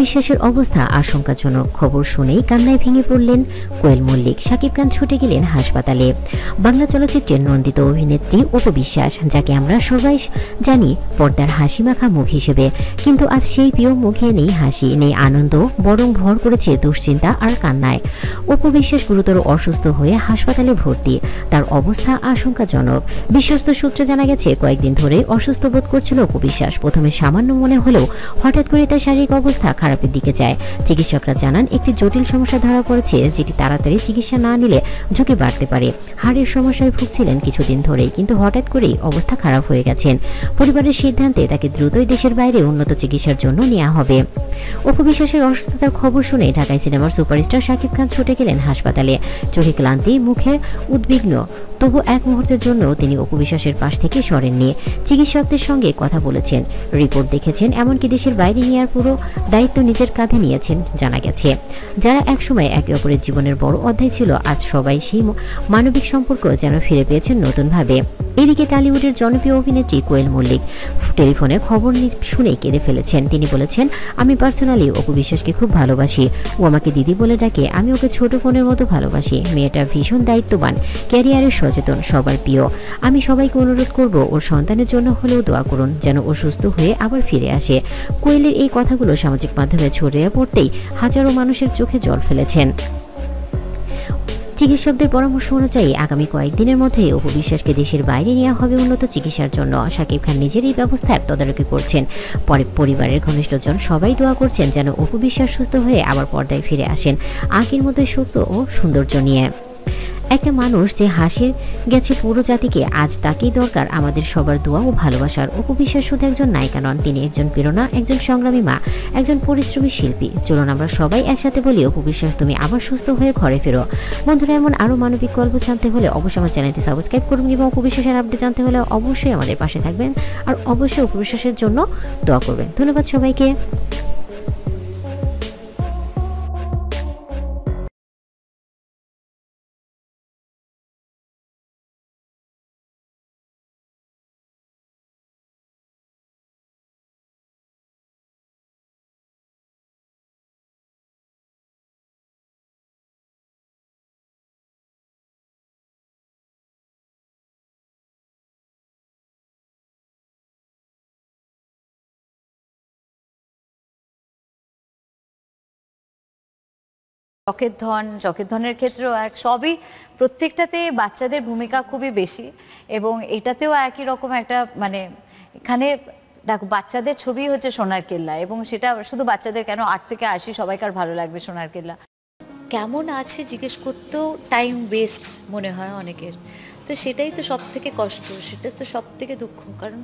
বিশ্বাসের অবস্থা আশঙ্কাজনক। খবর শুনেই কান্নায় ভেঙে পড়লেন কোয়েল মল্লিক। শাকিব খান ছুটে গেলেন হাসপাতালে। বাংলা চলচ্চিত্রের নন্দিত অভিনেত্রী অপু বিশ্বাস, যাকে আমরা সবাই জানি পর্দার হাসিমাখা মুখ হিসেবে, কিন্তু আজ সেই প্রিয় মুখে নেই হাসি, নেই আনন্দ, বরং ভর করেছে দুশ্চিন্তা আর কান্নায়। অপু বিশ্বাস গুরুতর অসুস্থ হয়ে হাসপাতালে ভর্তি। তার অবস্থা আশঙ্কাজনক। বিশ্বস্ত সূত্রে জানা গেছে, কয়েকদিন ধরে অসুস্থ বোধ করছিল অপু বিশ্বাস। প্রথমে সামান্য মনে হলেও হঠাৎ করে তার শারীরিক অবস্থা খারাপের দিকে যায়। চিকিৎসকরা জানান, একটি জটিল সমস্যা ধরা পড়েছে, যেটি তাড়াতাড়ি চিকিৎসা না নিলে ঝুঁকি বাড়তে পারে। হাড়ের সমস্যায় ভুগছিলেন কিছুদিন ধরেই, কিন্তু হঠাৎ করেই অবস্থা খারাপ হয়ে গেছেন। পরিবারের সিদ্ধান্তে তাকে দ্রুতই দেশের বাইরে উন্নত চিকিৎসার জন্য নেওয়া হবে। অপু বিশ্বাসের অসুস্থতার খবর শুনে ঢাকায় সিনেমার সুপারস্টার শাকিব খান ছুটে গেলেন হাসপাতালে। চোখে ক্লান্তি, মুখে উদ্বিগ্ন, তবু এক মুহূর্তের জন্য তিনি অপু বিশ্বাসের পাশ থেকে সরেননি। চিকিৎসকদের সঙ্গে কথা বলেছেন, রিপোর্ট দেখেছেন, এমনকি দেশের বাইরে নেওয়ার পুরো দায়িত্ব নিজের কাঁধে নিয়েছেন জানা গেছে। যারা একসময় একে অপরের জীবনের বড় অধ্যায় ছিল, আজ সবাই সেই মানবিক সম্পর্ক যেন ফিরে পেয়েছেন নতুনভাবে। এদিকে টলিউডের জনপ্রিয় অভিনেত্রী কোয়েল মল্লিক টেলিফোনে খবর শুনেই কেঁদে ফেলেছেন। তিনি বলেছেন, আমি পার্সোনালি অপু বিশ্বাসকে খুব ভালোবাসি। ও আমাকে দিদি বলে ডাকে, আমি ওকে ছোট বোনের মতো ভালোবাসি। মেয়েটা ভীষণ দায়িত্ববান, ক্যারিয়ারের সচেতন, সবার প্রিয়। আমি সবাইকে অনুরোধ করব, ওর সন্তানের জন্য হলেও দোয়া করুন, যেন ও সুস্থ হয়ে আবার ফিরে আসে। কোয়েলের এই কথাগুলো সামাজিক মাধ্যমে ছড়িয়ে পড়তেই হাজারো মানুষের চোখে জল ফেলেছেন। চিকিৎসকদের পরামর্শ অনুযায়ী আগামী কয়েকদিনের মধ্যে অপু বিশ্বাসকে দেশের বাইরে নেওয়া হবে উন্নত চিকিৎসার জন্য। শাকিব খান নিজের এই ব্যবস্থার তদারকি করছেন। পরে পরিবারের ঘনিষ্ঠজন সবাই দোয়া করছেন, যেন অপু বিশ্বাস সুস্থ হয়ে আবার পর্দায় ফিরে আসেন, আগের মতোই সত্য ও সৌন্দর্য নিয়ে। একটা মানুষ যে হাসির গেছে পুরো জাতিকে, আজ তাকেই দরকার আমাদের সবার দোয়া ও ভালোবাসার। অপু বিশ্বাস শুধু একজন নায়িকা নন, তিনি একজন প্রেরণা, একজন সংগ্রামী মা, একজন পরিশ্রমী শিল্পী। চলুন আমরা সবাই একসাথে বলি, অপু বিশ্বাস তুমি আবার সুস্থ হয়ে ঘরে ফেরো। বন্ধুরা, এমন আরও মানবিক গল্প জানতে হলে অবশ্যই আমার চ্যানেলটি সাবস্ক্রাইব করুন, এবং অপু বিশ্বাসের আপডেট জানতে হলে অবশ্যই আমাদের পাশে থাকবেন, আর অবশ্যই অপু বিশ্বাসের জন্য দোয়া করবেন। ধন্যবাদ সবাইকে। চকের ধনের ক্ষেত্রেও সবই প্রত্যেকটাতে বাচ্চাদের ভূমিকা খুবই বেশি, এবং এটাতেও একই রকম একটা মানে এখানে দেখো, বাচ্চাদের ছবি হচ্ছে সোনার কেল্লা, এবং সেটা শুধু বাচ্চাদের কেন, 8 থেকে 80 সবাইকার ভালো লাগবে সোনার কেল্লা। কেমন আছে জিজ্ঞেস করতেও টাইম ওয়েস্ট মনে হয় অনেকের, তো সেটাই তো সব থেকে কষ্ট, সেটা তো সব থেকে দুঃখ, কারণ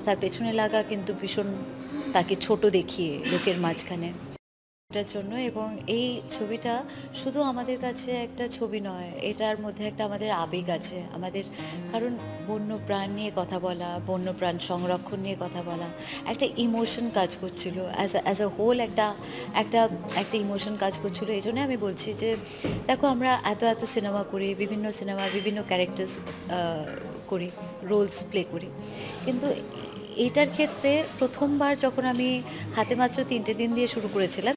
তার পেছনে লাগা কিন্তু ভীষণ তাকে ছোট দেখিয়ে লোকের মাঝখানে এটার জন্য। এবং এই ছবিটা শুধু আমাদের কাছে একটা ছবি নয়, এটার মধ্যে একটা আমাদের আবেগ আছে আমাদের, কারণ বন্যপ্রাণ নিয়ে কথা বলা, বন্যপ্রাণ সংরক্ষণ নিয়ে কথা বলা, একটা ইমোশন কাজ করছিল, অ্যাজ আ হোল একটা ইমোশন কাজ করছিল। এই জন্যই আমি বলছি যে দেখো, আমরা এত সিনেমা করি, বিভিন্ন সিনেমার বিভিন্ন ক্যারেক্টার্স করি, রোলস প্লে করি, কিন্তু এটার ক্ষেত্রে প্রথমবার যখন আমি হাতে মাত্র 3টে দিন দিয়ে শুরু করেছিলাম,